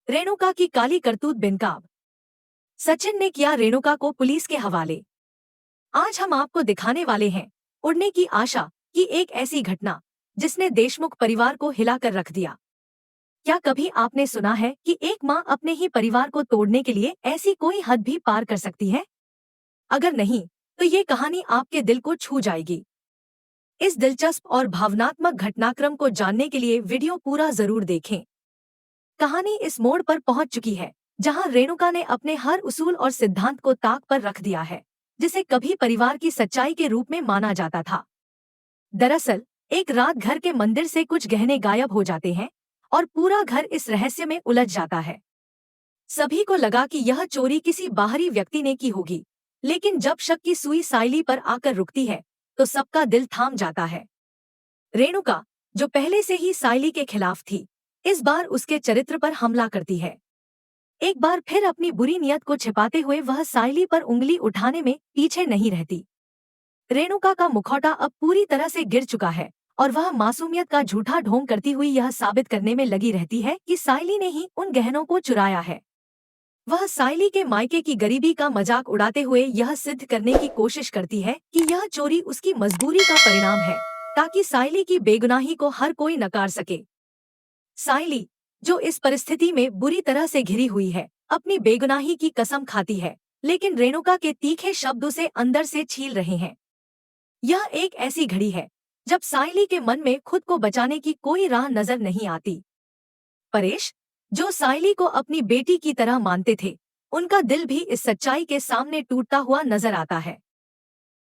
रेणुका की काली करतूत बेनकाब। सचिन ने किया रेणुका को पुलिस के हवाले। आज हम आपको दिखाने वाले हैं उड़ने की आशा की एक ऐसी घटना जिसने देशमुख परिवार को हिलाकर रख दिया। क्या कभी आपने सुना है कि एक माँ अपने ही परिवार को तोड़ने के लिए ऐसी कोई हद भी पार कर सकती है? अगर नहीं, तो ये कहानी आपके दिल को छू जाएगी। इस दिलचस्प और भावनात्मक घटनाक्रम को जानने के लिए वीडियो पूरा जरूर देखें। कहानी इस मोड़ पर पहुंच चुकी है जहां रेणुका ने अपने हर उसूल और सिद्धांत को ताक पर रख दिया है, जिसे कभी परिवार की सच्चाई के रूप में माना जाता था। दरअसल एक रात घर के मंदिर से कुछ गहने गायब हो जाते हैं और पूरा घर इस रहस्य में उलझ जाता है। सभी को लगा कि यह चोरी किसी बाहरी व्यक्ति ने की होगी, लेकिन जब शक की सुई साइली पर आकर रुकती है तो सबका दिल थाम जाता है। रेणुका, जो पहले से ही साइली के खिलाफ थी, इस बार उसके चरित्र पर हमला करती है। एक बार फिर अपनी बुरी नीयत को छिपाते हुए वह साइली पर उंगली उठाने में पीछे नहीं रहती। रेणुका का मुखौटा अब पूरी तरह से गिर चुका है और वह मासूमियत का झूठा ढोंग करती हुई यह साबित करने में लगी रहती है कि साइली ने ही उन गहनों को चुराया है। वह साइली के मायके की गरीबी का मजाक उड़ाते हुए यह सिद्ध करने की कोशिश करती है कि यह चोरी उसकी मजबूरी का परिणाम है, ताकि साइली की बेगुनाही को हर कोई नकार सके। साइली, जो इस परिस्थिति में बुरी तरह से घिरी हुई है, अपनी बेगुनाही की कसम खाती है, लेकिन रेणुका के तीखे शब्द उसे अंदर से छील रहे हैं। यह एक ऐसी घड़ी है जब साइली के मन में खुद को बचाने की कोई राह नजर नहीं आती। परेश, जो साइली को अपनी बेटी की तरह मानते थे, उनका दिल भी इस सच्चाई के सामने टूटता हुआ नजर आता है।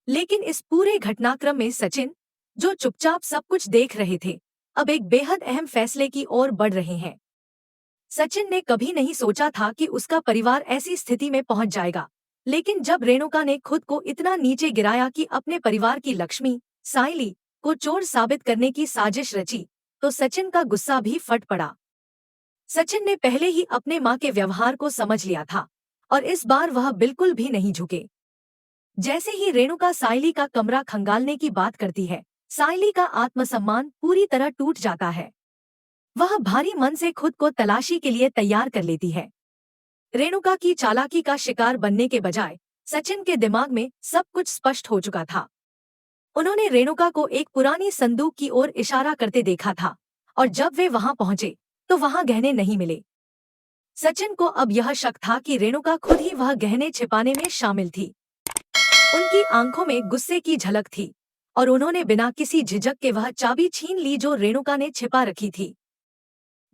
लेकिन इस पूरे घटनाक्रम में सचिन, जो चुपचाप सब कुछ देख रहे थे, अब एक बेहद अहम फैसले की ओर बढ़ रहे हैं। सचिन ने कभी नहीं सोचा था कि उसका परिवार ऐसी स्थिति में पहुंच जाएगा, लेकिन जब रेणुका ने खुद को इतना नीचे गिराया कि अपने परिवार की लक्ष्मी, साइली, को चोर साबित करने की साजिश रची, तो सचिन का गुस्सा भी फट पड़ा। सचिन ने पहले ही अपने माँ के व्यवहार को समझ लिया था और इस बार वह बिल्कुल भी नहीं झुके। जैसे ही रेणुका साइली का कमरा खंगालने की बात करती है, साइली का आत्मसम्मान पूरी तरह टूट जाता है। वह भारी मन से खुद को तलाशी के लिए तैयार कर लेती है। रेणुका की चालाकी का शिकार बनने के बजाय सचिन के दिमाग में सब कुछ स्पष्ट हो चुका था। उन्होंने रेणुका को एक पुरानी संदूक की ओर इशारा करते देखा था और जब वे वहां पहुंचे तो वहां गहने नहीं मिले। सचिन को अब यह शक था कि रेणुका खुद ही वह गहने छिपाने में शामिल थी। उनकी आंखों में गुस्से की झलक थी और उन्होंने बिना किसी झिझक के वह चाबी छीन ली जो रेणुका ने छिपा रखी थी।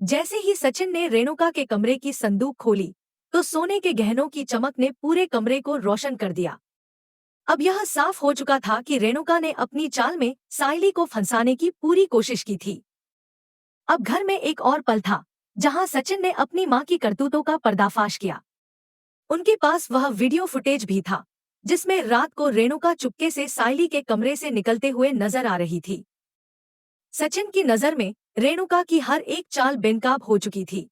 जैसे ही सचिन ने रेणुका के कमरे की संदूक खोली, तो सोने के गहनों की चमक ने पूरे कमरे को रोशन कर दिया। अब यह साफ हो चुका था कि रेणुका ने अपनी चाल में साइली को फंसाने की पूरी कोशिश की थी। अब घर में एक और पल था जहां सचिन ने अपनी मां की करतूतों का पर्दाफाश किया। उनके पास वह वीडियो फुटेज भी था जिसमें रात को रेणुका चुपके से साइली के कमरे से निकलते हुए नजर आ रही थी। सचिन की नजर में रेणुका की हर एक चाल बेनकाब हो चुकी थी।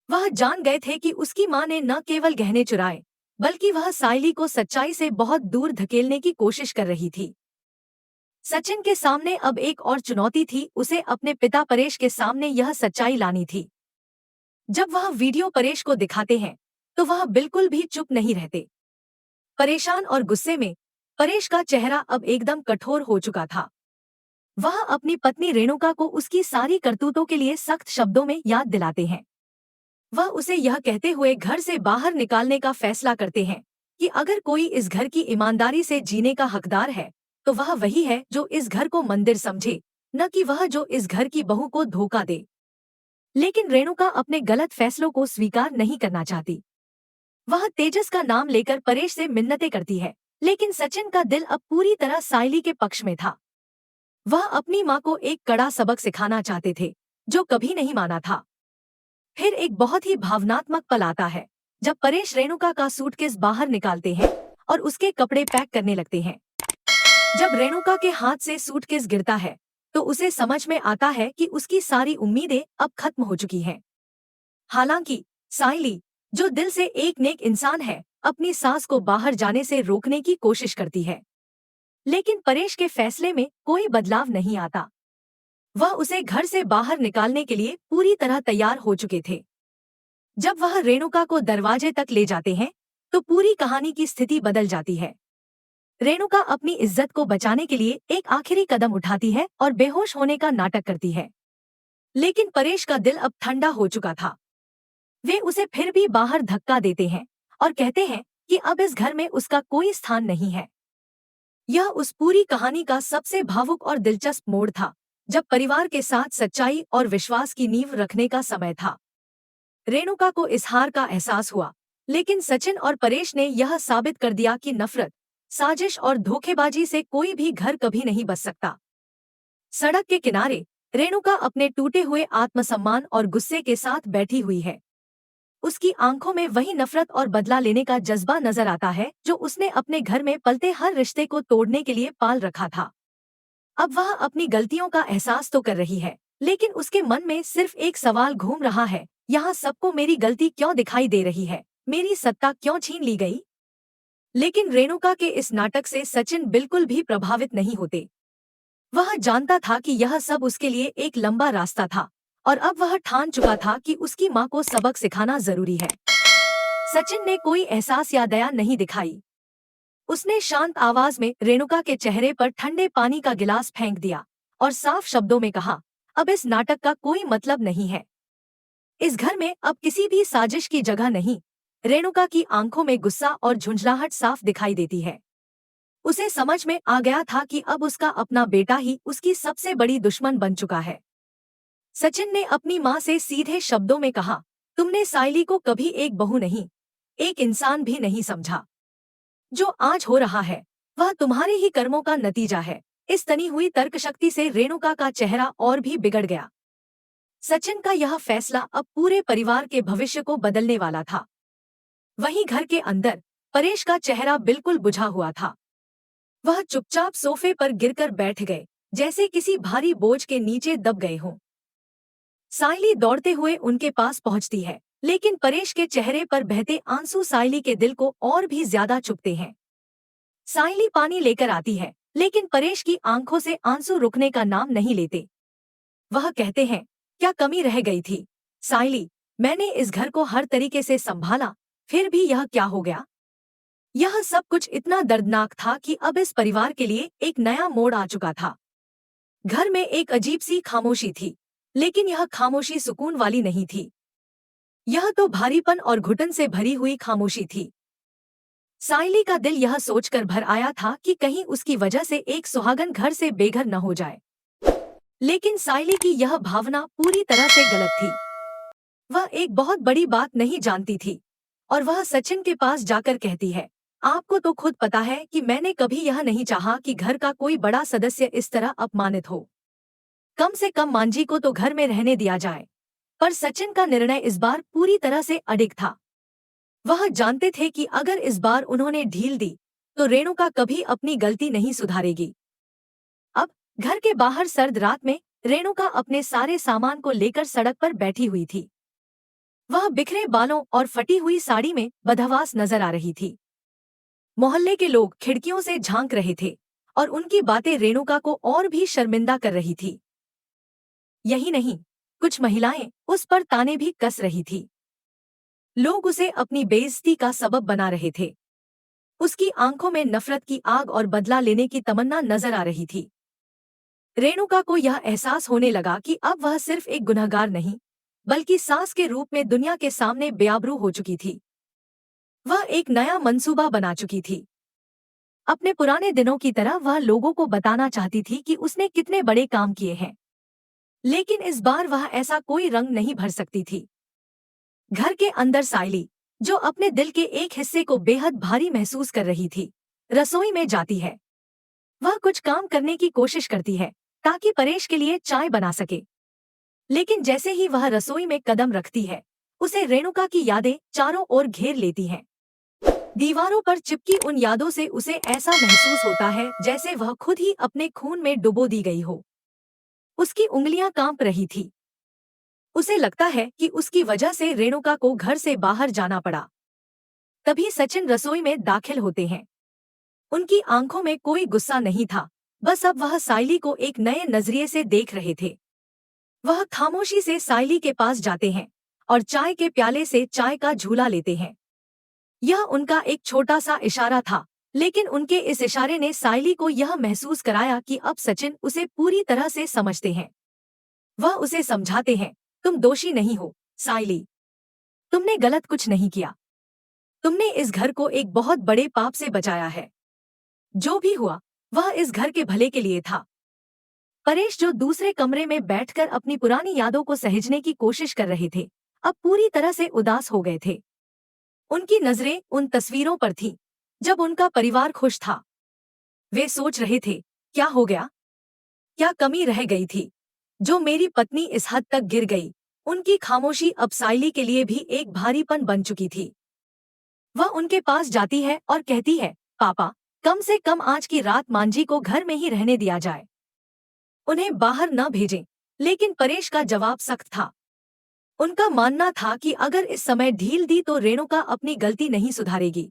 वह जान गए थे कि उसकी मां ने न केवल गहने चुराए, बल्कि वह साइली को सच्चाई से बहुत दूर धकेलने की कोशिश कर रही थी। सचिन के सामने अब एक और चुनौती थी, उसे अपने पिता परेश के सामने यह सच्चाई लानी थी। जब वह वीडियो परेश को दिखाते हैं, तो वह बिल्कुल भी चुप नहीं रहते। परेशान और गुस्से में परेश का चेहरा अब एकदम कठोर हो चुका था। वह अपनी पत्नी रेणुका को उसकी सारी करतूतों के लिए सख्त शब्दों में याद दिलाते हैं। वह उसे यह कहते हुए घर से बाहर निकालने का फैसला करते हैं कि अगर कोई इस घर की ईमानदारी से जीने का हकदार है, तो वह वही है जो इस घर को मंदिर समझे, न कि वह जो इस घर की बहू को धोखा दे। लेकिन रेणुका अपने गलत फैसलों को स्वीकार नहीं करना चाहती। वह तेजस का नाम लेकर परेश से मिन्नतें करती है, लेकिन सचिन का दिल अब पूरी तरह साइली के पक्ष में था। वह अपनी मां को एक कड़ा सबक सिखाना चाहते थे, जो कभी नहीं माना था। फिर एक बहुत ही भावनात्मक पल आता है जब परेश रेणुका का सूटकेस बाहर निकालते हैं और उसके कपड़े पैक करने लगते हैं। जब रेणुका के हाथ से सूटकेस गिरता है, तो उसे समझ में आता है कि उसकी सारी उम्मीदें अब खत्म हो चुकी हैं। हालांकि साइली, जो दिल से एक नेक इंसान है, अपनी सास को बाहर जाने से रोकने की कोशिश करती है, लेकिन परेश के फैसले में कोई बदलाव नहीं आता। वह उसे घर से बाहर निकालने के लिए पूरी तरह तैयार हो चुके थे। जब वह रेणुका को दरवाजे तक ले जाते हैं तो पूरी कहानी की स्थिति बदल जाती है। रेणुका अपनी इज्जत को बचाने के लिए एक आखिरी कदम उठाती है और बेहोश होने का नाटक करती है। लेकिन परेश का दिल अब ठंडा हो चुका था। वे उसे फिर भी बाहर धक्का देते हैं और कहते हैं कि अब इस घर में उसका कोई स्थान नहीं है। यह उस पूरी कहानी का सबसे भावुक और दिलचस्प मोड़ था, जब परिवार के साथ सच्चाई और विश्वास की नींव रखने का समय था। रेणुका को इस हार का एहसास हुआ, लेकिन सचिन और परेश ने यह साबित कर दिया कि नफरत, साजिश और धोखेबाजी से कोई भी घर कभी नहीं बच सकता। सड़क के किनारे रेणुका अपने टूटे हुए आत्मसम्मान और गुस्से के साथ बैठी हुई है। उसकी आंखों में वही नफरत और बदला लेने का जज्बा नजर आता है जो उसने अपने घर में पलते हर रिश्ते को तोड़ने के लिए पाल रखा था। अब वह अपनी गलतियों का एहसास तो कर रही है, लेकिन उसके मन में सिर्फ एक सवाल घूम रहा है, यहाँ सबको मेरी गलती क्यों दिखाई दे रही है, मेरी सत्ता क्यों छीन ली गई। लेकिन रेणुका के इस नाटक से सचिन बिल्कुल भी प्रभावित नहीं होते। वह जानता था कि यह सब उसके लिए एक लंबा रास्ता था और अब वह ठान चुका था कि उसकी माँ को सबक सिखाना जरूरी है। सचिन ने कोई एहसास या दया नहीं दिखाई। उसने शांत आवाज में रेणुका के चेहरे पर ठंडे पानी का गिलास फेंक दिया और साफ शब्दों में कहा, अब इस नाटक का कोई मतलब नहीं है। इस घर में अब किसी भी साजिश की जगह नहीं। रेणुका की आंखों में गुस्सा और झुंझलाहट साफ दिखाई देती है। उसे समझ में आ गया था कि अब उसका अपना बेटा ही उसकी सबसे बड़ी दुश्मन बन चुका है। सचिन ने अपनी माँ से सीधे शब्दों में कहा, तुमने सायली को कभी एक बहू नहीं, एक इंसान भी नहीं समझा। जो आज हो रहा है वह तुम्हारे ही कर्मों का नतीजा है। इस तनी हुई तर्कशक्ति से रेणुका का चेहरा और भी बिगड़ गया। सचिन का यह फैसला अब पूरे परिवार के भविष्य को बदलने वाला था। वहीं घर के अंदर परेश का चेहरा बिल्कुल बुझा हुआ था। वह चुपचाप सोफे पर गिरकर बैठ गए, जैसे किसी भारी बोझ के नीचे दब गए हों। सायली दौड़ते हुए उनके पास पहुंचती है, लेकिन परेश के चेहरे पर बहते आंसू सायली के दिल को और भी ज्यादा चुभते हैं। सायली पानी लेकर आती है, लेकिन परेश की आंखों से आंसू रुकने का नाम नहीं लेते। वह कहते हैं, क्या कमी रह गई थी सायली, मैंने इस घर को हर तरीके से संभाला, फिर भी यह क्या हो गया। यह सब कुछ इतना दर्दनाक था कि अब इस परिवार के लिए एक नया मोड़ आ चुका था। घर में एक अजीब सी खामोशी थी, लेकिन यह खामोशी सुकून वाली नहीं थी। यह तो भारीपन और घुटन से भरी हुई खामोशी थी। सायली का दिल यह सोचकर भर आया था कि कहीं उसकी वजह से एक सुहागन घर से बेघर न हो जाए। लेकिन सायली की यह भावना पूरी तरह से गलत थी। वह एक बहुत बड़ी बात नहीं जानती थी और वह सचिन के पास जाकर कहती है, आपको तो खुद पता है कि मैंने कभी यह नहीं चाहा कि घर का कोई बड़ा सदस्य इस तरह अपमानित हो। कम से कम मांझी को तो घर में रहने दिया जाए। पर सचिन का निर्णय इस बार पूरी तरह से अडिग था। वह जानते थे कि अगर इस बार उन्होंने ढील दी तो रेणुका कभी अपनी गलती नहीं सुधारेगी। अब घर के बाहर सर्द रात में रेणुका अपने सारे सामान को लेकर सड़क पर बैठी हुई थी। वह बिखरे बालों और फटी हुई साड़ी में बदहवास नजर आ रही थी। मोहल्ले के लोग खिड़कियों से झांक रहे थे और उनकी बातें रेणुका को और भी शर्मिंदा कर रही थी। यही नहीं, कुछ महिलाएं उस पर ताने भी कस रही थी। लोग उसे अपनी बेइज्जती का सबब बना रहे थे। उसकी आंखों में नफरत की आग और बदला लेने की तमन्ना नजर आ रही थी। रेणुका को यह एहसास होने लगा कि अब वह सिर्फ एक गुनहगार नहीं, बल्कि सास के रूप में दुनिया के सामने बेआबरू हो चुकी थी। वह एक नया मंसूबा बना चुकी थी। अपने पुराने दिनों की तरह वह लोगों को बताना चाहती थी कि उसने कितने बड़े काम किए हैं। लेकिन इस बार वह ऐसा कोई रंग नहीं भर सकती थी। घर के अंदर सायली, जो अपने दिल के एक हिस्से को बेहद भारी महसूस कर रही थी, रसोई में जाती है। वह कुछ काम करने की कोशिश करती है ताकि परेश के लिए चाय बना सके। लेकिन जैसे ही वह रसोई में कदम रखती है, उसे रेणुका की यादें चारों ओर घेर लेती हैं। दीवारों पर चिपकी उन यादों से उसे ऐसा महसूस होता है जैसे वह खुद ही अपने खून में डुबो दी गई हो। उसकी उंगलियां कांप रही थी। उसे लगता है कि उसकी वजह से रेणुका को घर से बाहर जाना पड़ा। तभी सचिन रसोई में दाखिल होते हैं। उनकी आंखों में कोई गुस्सा नहीं था, बस अब वह सायली को एक नए नजरिए से देख रहे थे। वह खामोशी से सायली के पास जाते हैं और चाय के प्याले से चाय का झूला लेते हैं। यह उनका एक छोटा सा इशारा था, लेकिन उनके इस इशारे ने साइली को यह महसूस कराया कि अब सचिन उसे पूरी तरह से समझते हैं। वह उसे समझाते हैं, तुम दोषी नहीं हो साइली, तुमने गलत कुछ नहीं किया, तुमने इस घर को एक बहुत बड़े पाप से बचाया है। जो भी हुआ वह इस घर के भले के लिए था। परेश, जो दूसरे कमरे में बैठकर अपनी पुरानी यादों को सहेजने की कोशिश कर रहे थे, अब पूरी तरह से उदास हो गए थे। उनकी नजरें उन तस्वीरों पर थीं, जब उनका परिवार खुश था। वे सोच रहे थे, क्या हो गया, क्या कमी रह गई थी, जो मेरी पत्नी इस हद तक गिर गई। उनकी खामोशी अब साइली के लिए भी एक भारीपन बन चुकी थी। वह उनके पास जाती है और कहती है, पापा, कम से कम आज की रात मांझी को घर में ही रहने दिया जाए, उन्हें बाहर न भेजें। लेकिन परेश का जवाब सख्त था। उनका मानना था कि अगर इस समय ढील दी तो रेणुका अपनी गलती नहीं सुधारेगी।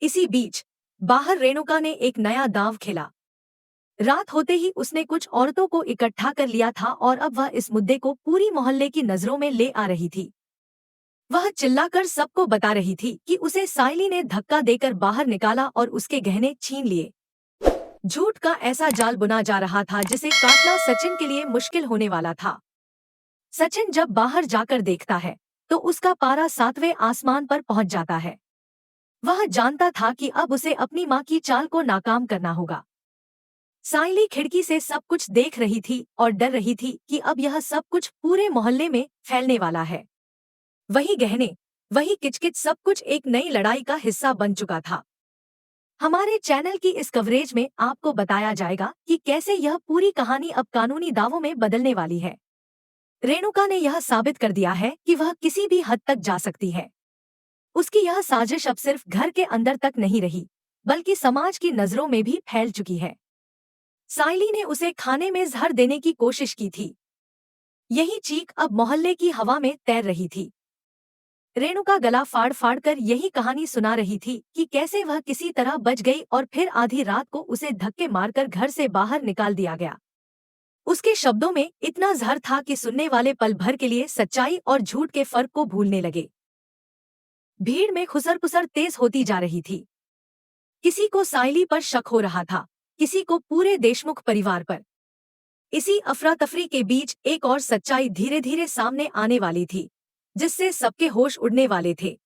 इसी बीच बाहर रेणुका ने एक नया दांव खेला। रात होते ही उसने कुछ औरतों को इकट्ठा कर लिया था और अब वह इस मुद्दे को पूरी मोहल्ले की नजरों में ले आ रही थी। वह चिल्लाकर सबको बता रही थी कि उसे साइली ने धक्का देकर बाहर निकाला और उसके गहने छीन लिए। झूठ का ऐसा जाल बुना जा रहा था जिसे काटना सचिन के लिए मुश्किल होने वाला था। सचिन जब बाहर जाकर देखता है तो उसका पारा 7वें आसमान पर पहुंच जाता है। वह जानता था कि अब उसे अपनी मां की चाल को नाकाम करना होगा। साइली खिड़की से सब कुछ देख रही थी और डर रही थी कि अब यह सब कुछ पूरे मोहल्ले में फैलने वाला है। वही गहने, वही किचकिच, सब कुछ एक नई लड़ाई का हिस्सा बन चुका था। हमारे चैनल की इस कवरेज में आपको बताया जाएगा कि कैसे यह पूरी कहानी अब कानूनी दावों में बदलने वाली है। रेणुका ने यह साबित कर दिया है कि वह किसी भी हद तक जा सकती है। उसकी यह साजिश अब सिर्फ घर के अंदर तक नहीं रही, बल्कि समाज की नजरों में भी फैल चुकी है। साइली ने उसे खाने में जहर देने की कोशिश की थी। यही चीख अब मोहल्ले की हवा में तैर रही थी। रेणुका गला फाड़ फाड़ कर यही कहानी सुना रही थी कि कैसे वह किसी तरह बच गई और फिर आधी रात को उसे धक्के मारकर घर से बाहर निकाल दिया गया। उसके शब्दों में इतना जहर था कि सुनने वाले पल भर के लिए सच्चाई और झूठ के फर्क को भूलने लगे। भीड़ में खुसर-पुसर तेज होती जा रही थी। किसी को साइली पर शक हो रहा था, किसी को पूरे देशमुख परिवार पर। इसी अफरा तफरी के बीच एक और सच्चाई धीरे धीरे सामने आने वाली थी, जिससे सबके होश उड़ने वाले थे।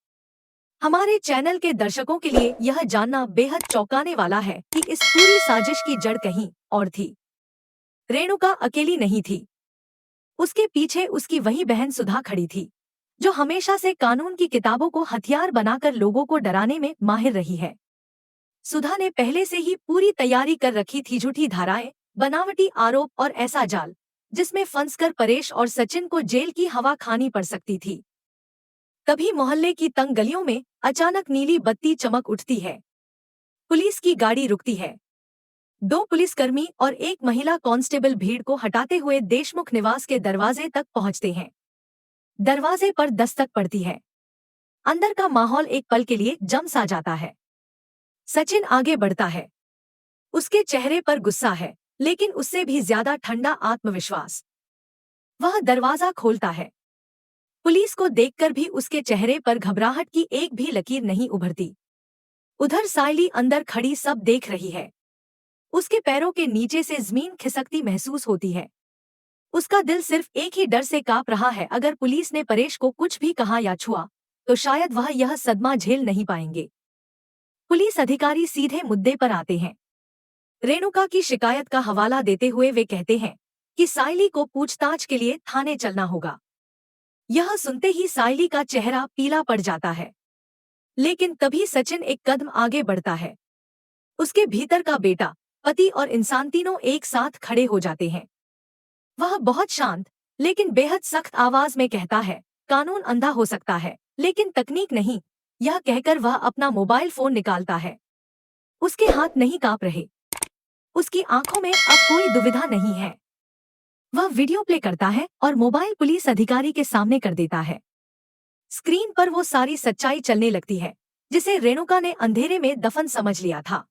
हमारे चैनल के दर्शकों के लिए यह जानना बेहद चौंकाने वाला है कि इस पूरी साजिश की जड़ कहीं और थी। रेणुका अकेली नहीं थी। उसके पीछे उसकी वही बहन सुधा खड़ी थी, जो हमेशा से कानून की किताबों को हथियार बनाकर लोगों को डराने में माहिर रही है। सुधा ने पहले से ही पूरी तैयारी कर रखी थी, झूठी धाराएं, बनावटी आरोप और ऐसा जाल जिसमें फंसकर परेश और सचिन को जेल की हवा खानी पड़ सकती थी। तभी मोहल्ले की तंग गलियों में अचानक नीली बत्ती चमक उठती है। पुलिस की गाड़ी रुकती है। 2 पुलिसकर्मी और एक महिला कांस्टेबल भीड़ को हटाते हुए देशमुख निवास के दरवाजे तक पहुंचते हैं। दरवाजे पर दस्तक पड़ती है। अंदर का माहौल एक पल के लिए जम सा जाता है। सचिन आगे बढ़ता है। उसके चेहरे पर गुस्सा है, लेकिन उससे भी ज्यादा ठंडा आत्मविश्वास। वह दरवाजा खोलता है। पुलिस को देखकर भी उसके चेहरे पर घबराहट की एक भी लकीर नहीं उभरती। उधर साइली अंदर खड़ी सब देख रही है। उसके पैरों के नीचे से जमीन खिसकती महसूस होती है। उसका दिल सिर्फ एक ही डर से कांप रहा है, अगर पुलिस ने परेश को कुछ भी कहा या छुआ तो शायद वह यह सदमा झेल नहीं पाएंगे। पुलिस अधिकारी सीधे मुद्दे पर आते हैं। रेणुका की शिकायत का हवाला देते हुए वे कहते हैं कि साइली को पूछताछ के लिए थाने चलना होगा। यह सुनते ही साइली का चेहरा पीला पड़ जाता है, लेकिन तभी सचिन एक कदम आगे बढ़ता है। उसके भीतर का बेटा, पति और इंसान तीनों एक साथ खड़े हो जाते हैं। वह बहुत शांत लेकिन बेहद सख्त आवाज में कहता है, कानून अंधा हो सकता है लेकिन तकनीक नहीं। यह कहकर वह अपना मोबाइल फोन निकालता है। उसके हाथ नहीं कांप रहे, उसकी आंखों में अब कोई दुविधा नहीं है। वह वीडियो प्ले करता है और मोबाइल पुलिस अधिकारी के सामने कर देता है। स्क्रीन पर वो सारी सच्चाई चलने लगती है, जिसे रेणुका ने अंधेरे में दफन समझ लिया था।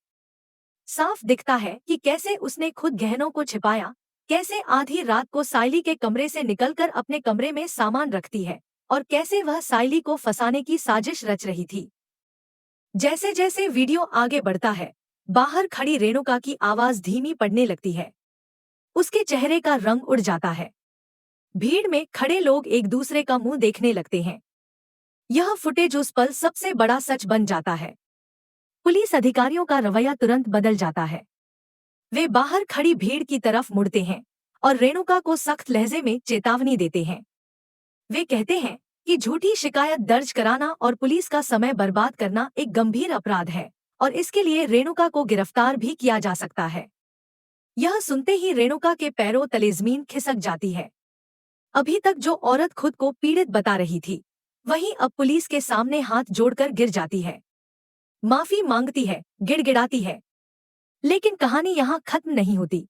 साफ दिखता है कि कैसे उसने खुद गहनों को छिपाया, कैसे आधी रात को साइली के कमरे से निकलकर अपने कमरे में सामान रखती है और कैसे वह साइली को फंसाने की साजिश रच रही थी। जैसे जैसे वीडियो आगे बढ़ता है, बाहर खड़ी रेणुका की आवाज धीमी पड़ने लगती है। उसके चेहरे का रंग उड़ जाता है। भीड़ में खड़े लोग एक दूसरे का मुंह देखने लगते हैं। यह फुटेज उस पल सबसे बड़ा सच बन जाता है। पुलिस अधिकारियों का रवैया तुरंत बदल जाता है। वे बाहर खड़ी भीड़ की तरफ मुड़ते हैं और रेणुका को सख्त लहजे में चेतावनी देते हैं। वे कहते हैं कि झूठी शिकायत दर्ज कराना और पुलिस का समय बर्बाद करना एक गंभीर अपराध है और इसके लिए रेणुका को गिरफ्तार भी किया जा सकता है। यह सुनते ही रेणुका के पैरों तले जमीन खिसक जाती है। अभी तक जो औरत खुद को पीड़ित बता रही थी, वही अब पुलिस के सामने हाथ जोड़कर गिर जाती है, माफी मांगती है, गिड़गिड़ाती है। लेकिन कहानी यहाँ खत्म नहीं होती।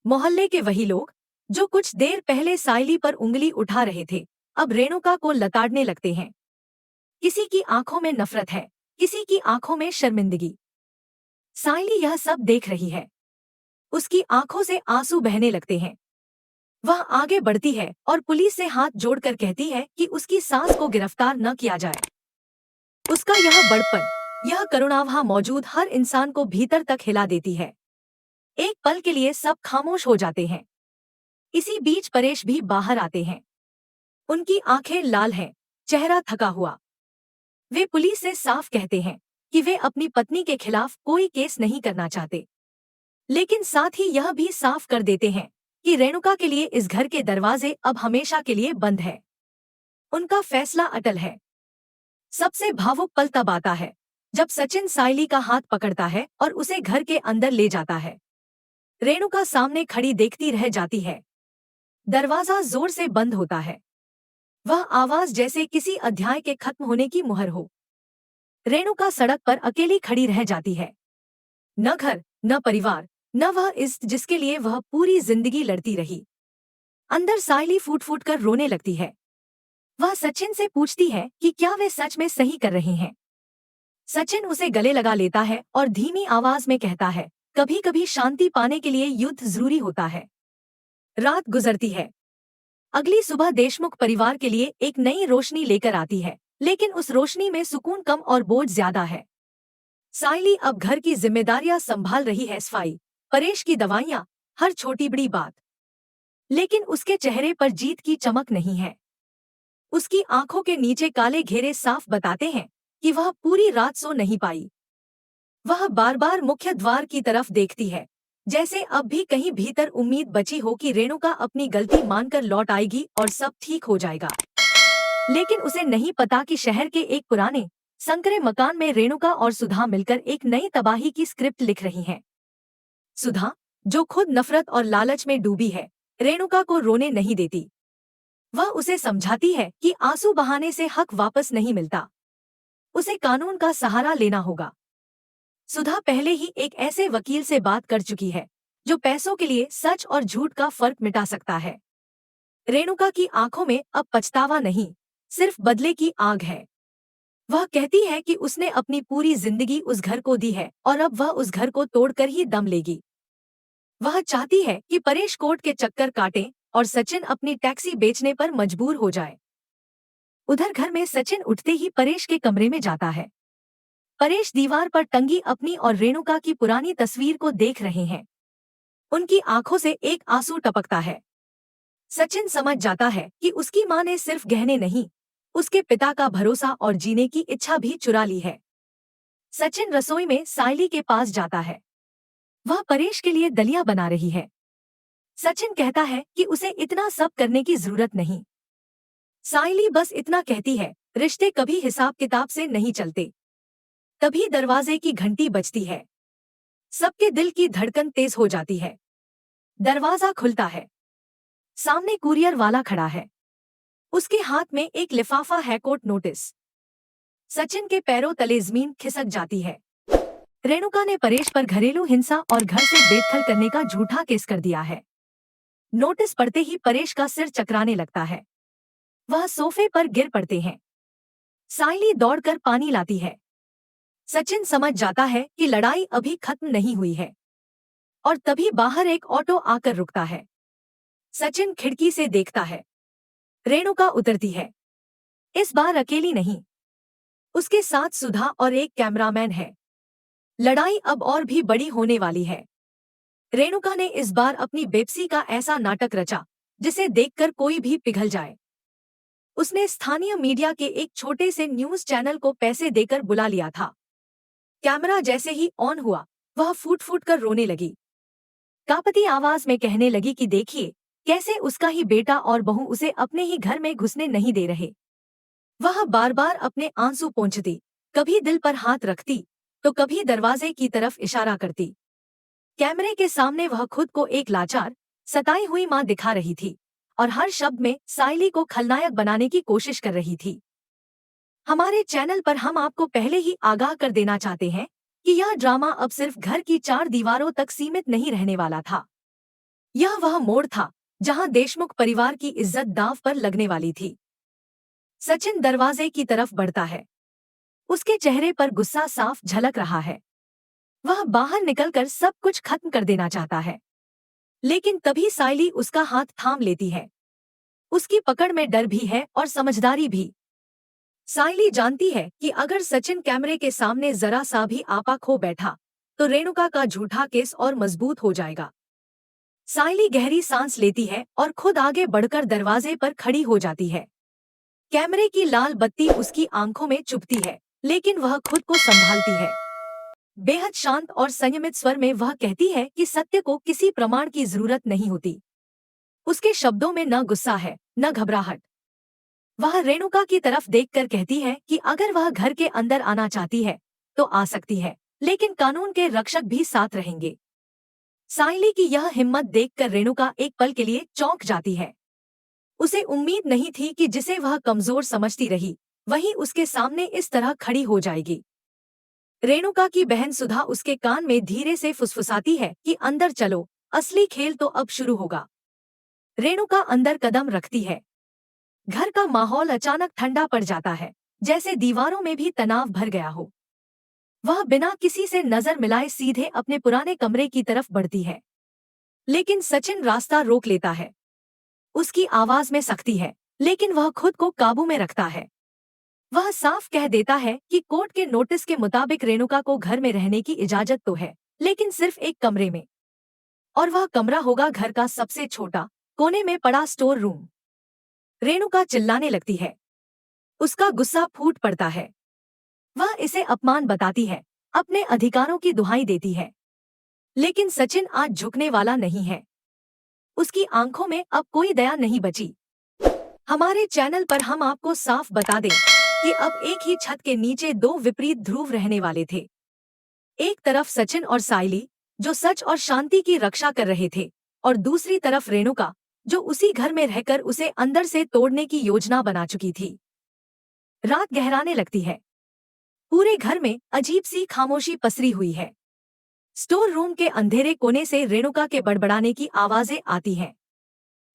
मोहल्ले के वही लोग जो कुछ देर पहले साइली पर उंगली उठा रहे थे, अब रेणुका को लताड़ने लगते हैं। किसी की आंखों में नफरत है, किसी की आंखों में शर्मिंदगी। साइली यह सब देख रही है। उसकी आंखों से आंसू बहने लगते हैं। वह आगे बढ़ती है और पुलिस से हाथ जोड़कर कहती है कि उसकी सास को गिरफ्तार न किया जाए। उसका यह बड़पन, यह करुणावह मौजूद हर इंसान को भीतर तक हिला देती है। एक पल के लिए सब खामोश हो जाते हैं। इसी बीच परेश भी बाहर आते हैं। उनकी आंखें लाल हैं, चेहरा थका हुआ। वे पुलिस से साफ कहते हैं कि वे अपनी पत्नी के खिलाफ कोई केस नहीं करना चाहते, लेकिन साथ ही यह भी साफ कर देते हैं कि रेणुका के लिए इस घर के दरवाजे अब हमेशा के लिए बंद है। उनका फैसला अटल है। सबसे भावुक पल तब आता है जब सचिन साइली का हाथ पकड़ता है और उसे घर के अंदर ले जाता है। रेणुका सामने खड़ी देखती रह जाती है। दरवाजा जोर से बंद होता है। वह आवाज जैसे किसी अध्याय के खत्म होने की मुहर हो। रेणुका सड़क पर अकेली खड़ी रह जाती है। न घर, न परिवार, न वह इष्ट जिसके लिए वह पूरी जिंदगी लड़ती रही। अंदर साइली फूट फूट कर रोने लगती है। वह सचिन से पूछती है कि क्या वे सच में सही कर रहे हैं। सचिन उसे गले लगा लेता है और धीमी आवाज में कहता है, कभी कभी शांति पाने के लिए युद्ध जरूरी होता है। रात गुजरती है। अगली सुबह देशमुख परिवार के लिए एक नई रोशनी लेकर आती है, लेकिन उस रोशनी में सुकून कम और बोझ ज्यादा है। साइली अब घर की जिम्मेदारियां संभाल रही है, सफाई, परेश की दवाइयां, हर छोटी बड़ी बात। लेकिन उसके चेहरे पर जीत की चमक नहीं है। उसकी आंखों के नीचे काले घेरे साफ बताते हैं कि वह पूरी रात सो नहीं पाई। वह बार बार मुख्य द्वार की तरफ देखती है, जैसे अब भी कहीं भीतर उम्मीद बची हो कि रेणुका अपनी गलती मानकर लौट आएगी और सब ठीक हो जाएगा। लेकिन उसे नहीं पता कि शहर के एक पुराने संकरे मकान में रेणुका और सुधा मिलकर एक नई तबाही की स्क्रिप्ट लिख रही हैं। सुधा, जो खुद नफरत और लालच में डूबी है, रेणुका को रोने नहीं देती। वह उसे समझाती है कि आंसू बहाने से हक वापस नहीं मिलता। उसे कानून का सहारा लेना होगा। सुधा पहले ही एक ऐसे वकील से बात कर चुकी है जो पैसों के लिए सच और झूठ का फर्क मिटा सकता है। रेणुका की आंखों में अब पछतावा नहीं, सिर्फ बदले की आग है। वह कहती है कि उसने अपनी पूरी जिंदगी उस घर को दी है और अब वह उस घर को तोड़कर ही दम लेगी। वह चाहती है कि परेश कोर्ट के चक्कर काटे और सचिन अपनी टैक्सी बेचने पर मजबूर हो जाए। उधर घर में सचिन उठते ही परेश के कमरे में जाता है। परेश दीवार पर टंगी अपनी और रेणुका की पुरानी तस्वीर को देख रहे हैं। उनकी आंखों से एक आंसू टपकता है। सचिन समझ जाता है कि उसकी मां ने सिर्फ गहने नहीं, उसके पिता का भरोसा और जीने की इच्छा भी चुरा ली है। सचिन रसोई में साइली के पास जाता है। वह परेश के लिए दलिया बना रही है। सचिन कहता है कि उसे इतना सब करने की जरूरत नहीं। साइली बस इतना कहती है, रिश्ते कभी हिसाब किताब से नहीं चलते। तभी दरवाजे की घंटी बजती है। सबके दिल की धड़कन तेज हो जाती है। दरवाजा खुलता है। सामने कुरियर वाला खड़ा है। उसके हाथ में एक लिफाफा है, कोर्ट नोटिस। सचिन के पैरों तले जमीन खिसक जाती है। रेणुका ने परेश पर घरेलू हिंसा और घर से बेदखल करने का झूठा केस कर दिया है। नोटिस पढ़ते ही परेश का सिर चकराने लगता है। वह सोफे पर गिर पड़ते हैं। साइली दौड़कर पानी लाती है। सचिन समझ जाता है कि लड़ाई अभी खत्म नहीं हुई है। और तभी बाहर एक ऑटो आकर रुकता है। सचिन खिड़की से देखता है। रेणुका उतरती है। इस बार अकेली नहीं, उसके साथ सुधा और एक कैमरामैन है। लड़ाई अब और भी बड़ी होने वाली है। रेणुका ने इस बार अपनी बेपसी का ऐसा नाटक रचा जिसे देखकर कोई भी पिघल जाए। उसने स्थानीय मीडिया के एक छोटे से न्यूज चैनल को पैसे देकर बुला लिया था। कैमरा जैसे ही ऑन हुआ, वह फूट फूट कर रोने लगी। कांपती आवाज में कहने लगी कि देखिए कैसे उसका ही बेटा और बहू उसे अपने ही घर में घुसने नहीं दे रहे। वह बार बार अपने आंसू पोंछती, कभी दिल पर हाथ रखती तो कभी दरवाजे की तरफ इशारा करती। कैमरे के सामने वह खुद को एक लाचार, सताई हुई मां दिखा रही थी और हर शब्द में साइली को खलनायक बनाने की कोशिश कर रही थी। हमारे चैनल पर हम आपको पहले ही आगाह कर देना चाहते हैं कि यह ड्रामा अब सिर्फ घर की चार दीवारों तक सीमित नहीं रहने वाला था। यह वह मोड़ था जहां देशमुख परिवार की इज्जत दांव पर लगने वाली थी। सचिन दरवाजे की तरफ बढ़ता है। उसके चेहरे पर गुस्सा साफ झलक रहा है। वह बाहर निकलकर सब कुछ खत्म कर देना चाहता है, लेकिन तभी साइली उसका हाथ थाम लेती है। उसकी पकड़ में डर भी है और समझदारी भी। साइली जानती है कि अगर सचिन कैमरे के सामने जरा सा भी आपा खो बैठा तो रेणुका का झूठा केस और मजबूत हो जाएगा। साइली गहरी सांस लेती है और खुद आगे बढ़कर दरवाजे पर खड़ी हो जाती है। कैमरे की लाल बत्ती उसकी आंखों में चुभती है, लेकिन वह खुद को संभालती है। बेहद शांत और संयमित स्वर में वह कहती है कि सत्य को किसी प्रमाण की जरूरत नहीं होती। उसके शब्दों में न गुस्सा है, न घबराहट। वह रेणुका की तरफ देखकर कहती है कि अगर वह घर के अंदर आना चाहती है तो आ सकती है, लेकिन कानून के रक्षक भी साथ रहेंगे। साइली की यह हिम्मत देखकर रेणुका एक पल के लिए चौंक जाती है। उसे उम्मीद नहीं थी कि जिसे वह कमजोर समझती रही वही उसके सामने इस तरह खड़ी हो जाएगी। रेणुका की बहन सुधा उसके कान में धीरे से फुसफुसाती है कि अंदर चलो, असली खेल तो अब शुरू होगा। रेणुका अंदर कदम रखती है। घर का माहौल अचानक ठंडा पड़ जाता है, जैसे दीवारों में भी तनाव भर गया हो। वह बिना किसी से नजर मिलाए सीधे अपने पुराने कमरे की तरफ बढ़ती है, लेकिन सचिन रास्ता रोक लेता है। उसकी आवाज में सख्ती है, लेकिन वह खुद को काबू में रखता है। वह साफ कह देता है कि कोर्ट के नोटिस के मुताबिक रेणुका को घर में रहने की इजाजत तो है, लेकिन सिर्फ एक कमरे में, और वह कमरा होगा घर का सबसे छोटा, कोने में पड़ा स्टोर रूम। रेणुका चिल्लाने लगती है। उसका गुस्सा फूट पड़ता है। वह इसे अपमान बताती है, अपने अधिकारों की दुहाई देती है, लेकिन सचिन आज झुकने वाला नहीं है। उसकी आंखों में अब कोई दया नहीं बची। हमारे चैनल पर हम आपको साफ बता दें कि अब एक ही छत के नीचे दो विपरीत ध्रुव रहने वाले थे। एक तरफ सचिन और साइली, जो सच और शांति की रक्षा कर रहे थे, और दूसरी तरफ रेणुका, जो उसी घर में रहकर उसे अंदर से तोड़ने की योजना बना चुकी थी। रात गहराने लगती है। पूरे घर में अजीब सी खामोशी पसरी हुई है। स्टोर रूम के अंधेरे कोने से रेणुका के बड़बड़ाने की आवाजें आती हैं।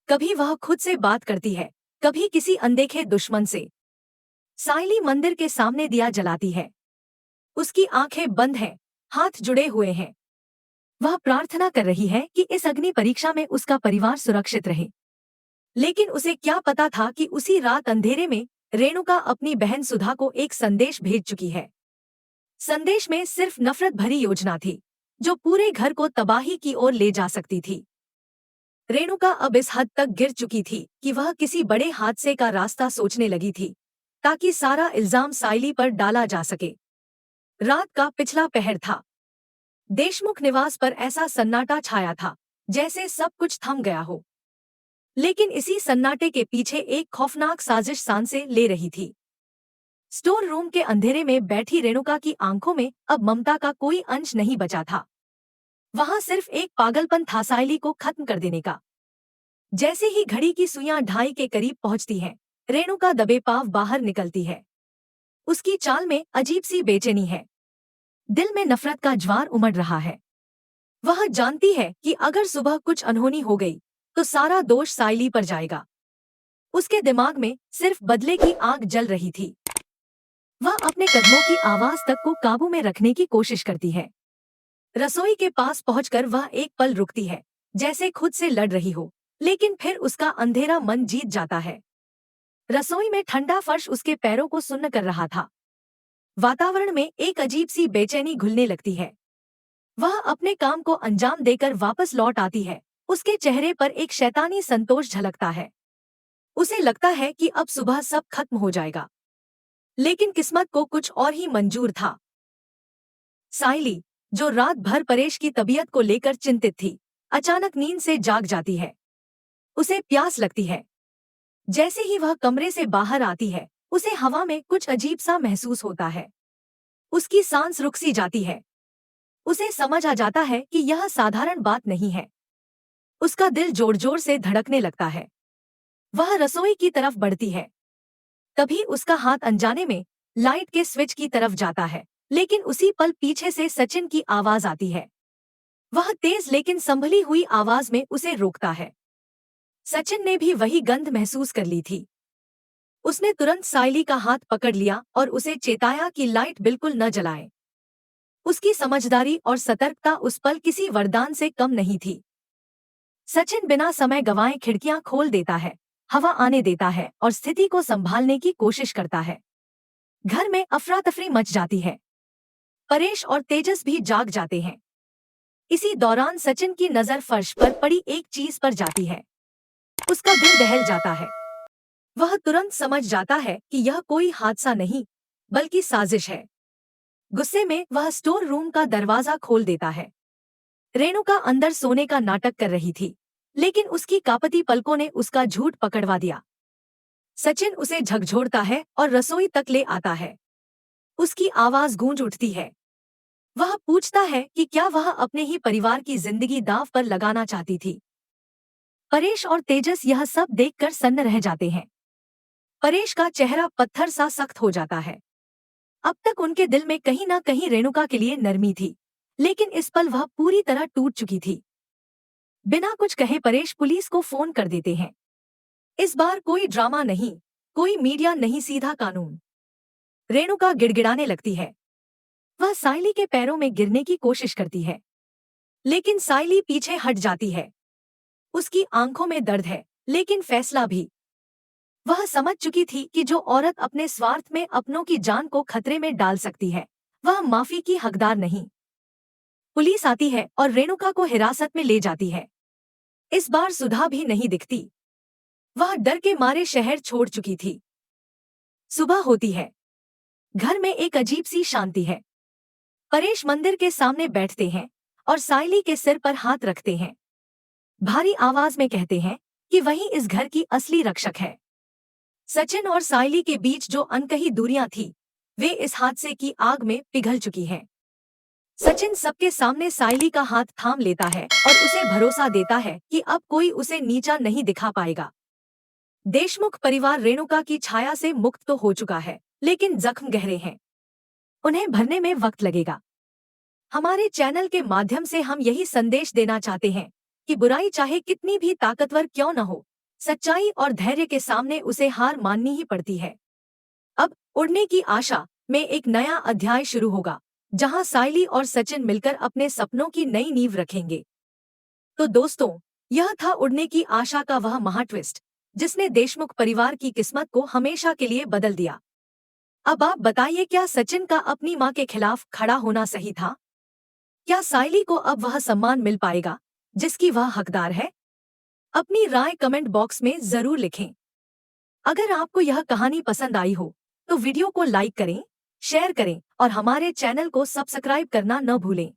कभी वह खुद से बात करती है, कभी किसी अनदेखे दुश्मन से। साइली मंदिर के सामने दिया जलाती है। उसकी आंखें बंद हैं, हाथ जुड़े हुए हैं। वह प्रार्थना कर रही है कि इस अग्नि परीक्षा में उसका परिवार सुरक्षित रहे। लेकिन उसे क्या पता था कि उसी रात अंधेरे में रेणुका अपनी बहन सुधा को एक संदेश भेज चुकी है। संदेश में सिर्फ नफरत भरी योजना थी, जो पूरे घर को तबाही की ओर ले जा सकती थी। रेणुका अब इस हद तक गिर चुकी थी कि वह किसी बड़े हादसे का रास्ता सोचने लगी थी, ताकि सारा इल्जाम साइली पर डाला जा सके। रात का पिछला पहर था। देशमुख निवास पर ऐसा सन्नाटा छाया था जैसे सब कुछ थम गया हो। लेकिन इसी सन्नाटे के पीछे एक खौफनाक साजिश सांसें ले रही थी। स्टोर रूम के अंधेरे में बैठी रेणुका की आंखों में अब ममता का कोई अंश नहीं बचा था। वहां सिर्फ एक पागलपन था, साइली को खत्म कर देने का। जैसे ही घड़ी की सुइयां 2:30 के करीब पहुंचती हैं, रेणुका दबे पांव बाहर निकलती है। उसकी चाल में अजीब सी बेचैनी है। दिल में नफरत का ज्वार उमड़ रहा है। वह जानती है कि अगर सुबह कुछ अनहोनी हो गई तो सारा दोष साइली पर जाएगा। उसके दिमाग में सिर्फ बदले की आग जल रही थी। वह अपने कदमों की आवाज तक को काबू में रखने की कोशिश करती है। रसोई के पास पहुंचकर वह एक पल रुकती है, जैसे खुद से लड़ रही हो, लेकिन फिर उसका अंधेरा मन जीत जाता है। रसोई में ठंडा फर्श उसके पैरों को सुन्न कर रहा था। वातावरण में एक अजीब सी बेचैनी घुलने लगती है। वह अपने काम को अंजाम देकर वापस लौट आती है। उसके चेहरे पर एक शैतानी संतोष झलकता है। उसे लगता है कि अब सुबह सब खत्म हो जाएगा। लेकिन किस्मत को कुछ और ही मंजूर था। साइली, जो रात भर परेश की तबीयत को लेकर चिंतित थी, अचानक नींद से जाग जाती है। उसे प्यास लगती है। जैसे ही वह कमरे से बाहर आती है, उसे हवा में कुछ अजीब सा महसूस होता है। उसकी सांस रुक सी जाती है। उसे समझ आ जाता है कि यह साधारण बात नहीं है। उसका दिल जोर जोर से धड़कने लगता है। वह रसोई की तरफ बढ़ती है। तभी उसका हाथ अनजाने में लाइट के स्विच की तरफ जाता है, लेकिन उसी पल पीछे से सचिन की आवाज आती है। वह तेज लेकिन संभली हुई आवाज में उसे रोकता है। सचिन ने भी वही गंध महसूस कर ली थी। उसने तुरंत साइली का हाथ पकड़ लिया और उसे चेताया कि लाइट बिल्कुल न जलाए। उसकी समझदारी और सतर्कता उस पल किसी वरदान से कम नहीं थी। सचिन बिना समय गंवाए खिड़कियां खोल देता है, हवा आने देता है और स्थिति को संभालने की कोशिश करता है। घर में अफरा तफरी मच जाती है। परेश और तेजस भी जाग जाते हैं। इसी दौरान सचिन की नजर फर्श पर पड़ी एक चीज पर जाती है। उसका दिल दहल जाता है। वह तुरंत समझ जाता है कि यह कोई हादसा नहीं, बल्कि साजिश है। गुस्से में वह स्टोर रूम का दरवाजा खोल देता है। रेणुका अंदर सोने का नाटक कर रही थी, लेकिन उसकी कांपती पलकों ने उसका झूठ पकड़वा दिया। सचिन उसे झकझोरता है और रसोई तक ले आता है। उसकी आवाज गूंज उठती है। वह पूछता है कि क्या वह अपने ही परिवार की जिंदगी दांव पर लगाना चाहती थी। परेश और तेजस यह सब देखकर सन्न रह जाते हैं। परेश का चेहरा पत्थर सा सख्त हो जाता है। अब तक उनके दिल में कहीं ना कहीं रेणुका के लिए नरमी थी, लेकिन इस पल वह पूरी तरह टूट चुकी थी। बिना कुछ कहे परेश पुलिस को फोन कर देते हैं। इस बार कोई ड्रामा नहीं, कोई मीडिया नहीं, सीधा कानून। रेणुका गिड़गिड़ाने लगती है। वह साइली के पैरों में गिरने की कोशिश करती है, लेकिन साइली पीछे हट जाती है। उसकी आंखों में दर्द है, लेकिन फैसला भी। वह समझ चुकी थी कि जो औरत अपने स्वार्थ में अपनों की जान को खतरे में डाल सकती है, वह माफी की हकदार नहीं। पुलिस आती है और रेणुका को हिरासत में ले जाती है। इस बार सुधा भी नहीं दिखती। वह डर के मारे शहर छोड़ चुकी थी। सुबह होती है। घर में एक अजीब सी शांति है। परेश मंदिर के सामने बैठते हैं और साइली के सिर पर हाथ रखते हैं। भारी आवाज में कहते हैं कि वही इस घर की असली रक्षक है। सचिन और साइली के बीच जो अनकही दूरियां थी, वे इस हादसे की आग में पिघल चुकी हैं। सचिन सबके सामने साइली का हाथ थाम लेता है और उसे भरोसा देता है कि अब कोई उसे नीचा नहीं दिखा पाएगा। देशमुख परिवार रेणुका की छाया से मुक्त तो हो चुका है, लेकिन जख्म गहरे हैं। उन्हें भरने में वक्त लगेगा। हमारे चैनल के माध्यम से हम यही संदेश देना चाहते हैं कि बुराई चाहे कितनी भी ताकतवर क्यों न हो, सच्चाई और धैर्य के सामने उसे हार माननी ही पड़ती है। अब उड़ने की आशा में एक नया अध्याय शुरू होगा, जहां साइली और सचिन मिलकर अपने सपनों की नई नींव रखेंगे। तो दोस्तों, यह था उड़ने की आशा का वह महाट्विस्ट, जिसने देशमुख परिवार की किस्मत को हमेशा के लिए बदल दिया। अब आप बताइए, क्या सचिन का अपनी मां के खिलाफ खड़ा होना सही था? क्या साइली को अब वह सम्मान मिल पाएगा जिसकी वह हकदार है? अपनी राय कमेंट बॉक्स में जरूर लिखें। अगर आपको यह कहानी पसंद आई हो तो वीडियो को लाइक करें, शेयर करें और हमारे चैनल को सब्सक्राइब करना न भूलें।